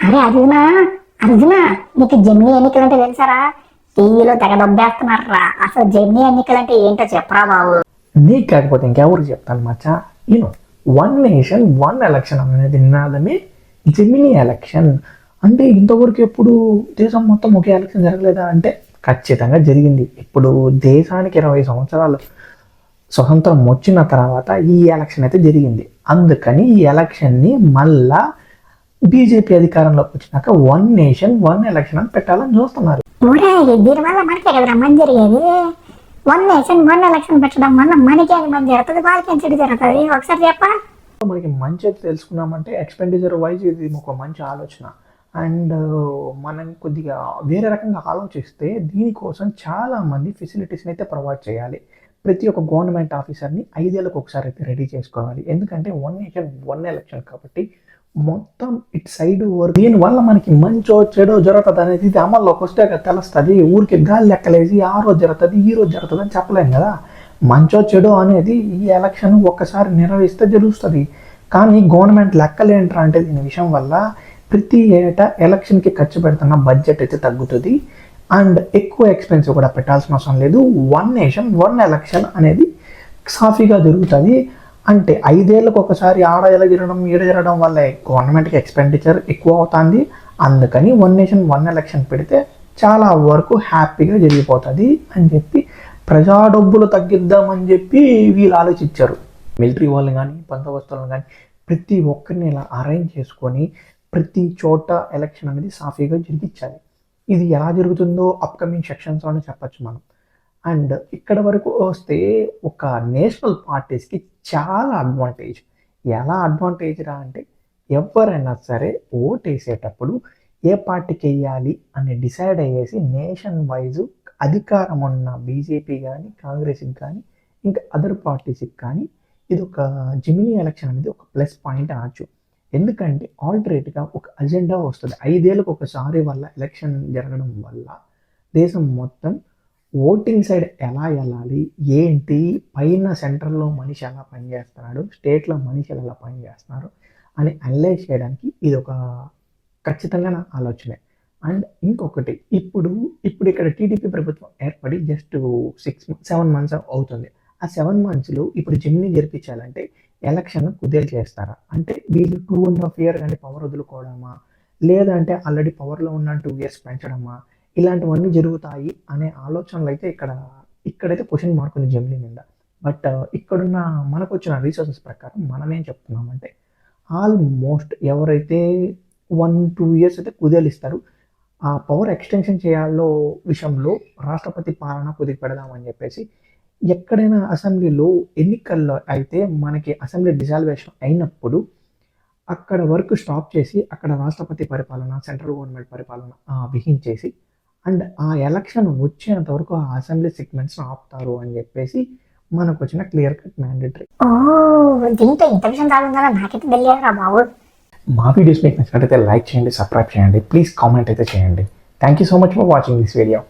అరే అర్జునా, అర్జునా, నీకు జమినీ ఎన్నికలు అంటే తెలుసారా? టీవీలో తెగ దొబ్బేస్తున్నారా. అసలు జమినీ ఎన్నికలు అంటే ఏంటో చెప్పరా బాబు. నీకు కాకపోతే ఇంకెవరికి చెప్తాను మచ్చా. You know, one nation one election అనేది నినాదమే జెమినీ ఎలక్షన్. అంటే ఇంతవరకు ఎప్పుడు దేశం మొత్తం ఒకే ఎలక్షన్ జరగలేదా అంటే ఖచ్చితంగా జరిగింది. ఇప్పుడు దేశానికి 20 సంవత్సరాలు స్వతంత్రం వచ్చిన తర్వాత ఈ ఎలక్షన్ అయితే జరిగింది. అందుకని ఈ ఎలక్షన్ని మళ్ళా బీజేపీ అధికారంలోకి వచ్చినాక వన్ నేషన్ వన్ ఎలక్షన్ అని పెట్టాలని చూస్తున్నారు. దీనివల్ల మనకే కదా మంచి జరిగేది. వన్ నేషన్ వన్ ఎలక్షన్ పెట్టడం వల్ల మనకి అది మంచి జరుగుతుంది, వాళ్ళకి చెడు జరుగుతుంది. ఒకసారి చెప్పా. మనకి మంచి అయితే తెలుసుకున్నామంటే ఎక్స్పెండిచర్ వైజ్ ఇది ఒక మంచి ఆలోచన. అండ్ మనం కొద్దిగా వేరే రకంగా ఆలోచిస్తే దీనికోసం చాలామంది ఫెసిలిటీస్ని అయితే ప్రొవైడ్ చేయాలి. ప్రతి ఒక్క గవర్నమెంట్ ఆఫీసర్ని 5 ఏళ్ళకు ఒకసారి అయితే రెడీ చేసుకోవాలి. ఎందుకంటే వన్ నేషన్ వన్ ఎలక్షన్ కాబట్టి మొత్తం ఇటు సైడ్ వర్క్ దీనివల్ల మనకి మంచో చెడో జరుగుతుంది అనేది ఇది అమల్లోకి వస్తే తెలుస్తుంది. ఊరికి గాలి లెక్కలేసి ఆ రోజు జరుగుతుంది ఈ రోజు జరుగుతుంది అని చెప్పలేం కదా. మంచో చెడో అనేది ఈ ఎలక్షన్ ఒక్కసారి నిర్వహిస్తే జరుగుతుంది. కానీ గవర్నమెంట్ లెక్కలేంట్రా అంటే దీని విషయం వల్ల ప్రతి ఏటా ఎలక్షన్కి ఖర్చు పెడుతున్న బడ్జెట్ అయితే తగ్గుతుంది. అండ్ ఎక్కువ ఎక్స్పెన్సివ్ కూడా పెట్టాల్సిన అవసరం లేదు. వన్ నేషన్ వన్ ఎలక్షన్ అనేది సాఫీగా జరుగుతుంది. అంటే 5 ఏళ్ళకు ఒకసారి ఆడ జరగడం ఈడ జరగడం వల్ల గవర్నమెంట్కి ఎక్స్పెండిచర్ ఎక్కువ అవుతుంది. అందుకని వన్ నేషన్ వన్ ఎలక్షన్ పెడితే చాలా వరకు హ్యాపీగా జరిగిపోతుంది అని చెప్పి ప్రజా డబ్బులు తగ్గిద్దామని చెప్పి వీళ్ళు ఆలోచించారు. మిలిటరీ వాళ్ళని కానీ బందోబస్తులను కానీ ప్రతి ఒక్కరిని ఇలా అరేంజ్ చేసుకొని ప్రతి చోట ఎలక్షన్ అనేది సాఫీగా జరిగించాలి. ఇది ఎలా జరుగుతుందో అప్కమింగ్ సెక్షన్స్లోనే చెప్పచ్చు మనం. అండ్ ఇక్కడ వరకు వస్తే ఒక నేషనల్ పార్టీస్కి చాలా అడ్వాంటేజ్. ఎలా అడ్వాంటేజ్ రా అంటే ఎవరైనా సరే ఓట్ వేసేటప్పుడు ఏ పార్టీకి వేయాలి అని డిసైడ్ అయ్యేసి నేషన్ వైజ్ అధికారం ఉన్న బీజేపీ కానీ కాంగ్రెస్కి కానీ ఇంకా అదర్ పార్టీస్కి కానీ ఇది ఒక జెమినీ ఎలక్షన్ అనేది ఒక ప్లస్ పాయింట్ అనొచ్చు. ఎందుకంటే ఆల్టరేట్గా ఒక అజెండా వస్తుంది. 5 ఏళ్ళకు ఒకసారి వల్ల ఎలక్షన్ జరగడం వల్ల దేశం మొత్తం ఓటింగ్ సైడ్ ఎలా వెళ్ళాలి ఏంటి, పైన సెంట్రల్లో మనిషి ఎలా పనిచేస్తున్నాడు, స్టేట్లో మనిషిలు ఎలా పనిచేస్తున్నారు అని అనలైజ్ చేయడానికి ఇది ఒక ఖచ్చితంగా నా ఆలోచనే. అండ్ ఇంకొకటి ఇప్పుడు ఇక్కడ టీడీపీ ప్రభుత్వం ఏర్పడి జస్ట్ 7 మంత్స్ అవుతుంది. ఆ 7 మంత్స్లో ఇప్పుడు జెమినీ జరిపించాలంటే ఎలక్షన్ కుదేలు చేస్తారా అంటే వీళ్ళు 2.5 years కానీ పవర్ వదులుకోవడమా, లేదంటే ఆల్రెడీ పవర్లో ఉన్న 2 years పెంచడమా, ఇలాంటివన్నీ జరుగుతాయి అనే ఆలోచనలు అయితే ఇక్కడైతే క్వశ్చన్ మార్క్ ఉంది జెమినీ మీద. బట్ ఇక్కడున్న మనకు వచ్చిన రీసోర్సెస్ ప్రకారం మనం ఏం చెప్తున్నామంటే ఆల్మోస్ట్ ఎవరైతే 1-2 years అయితే కుదేలిస్తారు. ఆ పవర్ ఎక్స్టెన్షన్ చేయాలో విషయంలో రాష్ట్రపతి పాలన కుదిరి పెడదామని చెప్పేసి ఎక్కడైనా అసెంబ్లీలో ఎన్నికల్లో అయితే మనకి అసెంబ్లీ డిసాల్వేషన్ అయినప్పుడు అక్కడ వర్క్ స్టాప్ చేసి అక్కడ రాష్ట్రపతి పరిపాలన సెంట్రల్ గవర్నమెంట్ పరిపాలన విహించేసి అండ్ ఆ ఎలక్షన్ వచ్చేంత వరకు ఆ అసెంబ్లీ సెగ్మెంట్స్ ఆపుతారు అని చెప్పేసి మనకు వచ్చిన క్లియర్ కట్ మ్యాండేటరీ. దీంతో ఇంత విషయం కాదు నాకైతే తెలియదురా బాబు. మా వీడియోస్ మీకు నచ్చినట్లయితే లైక్ చేయండి, సబ్స్క్రైబ్ చేయండి, ప్లీజ్ కామెంట్ అయితే చేయండి. Thank you so much for watching this video.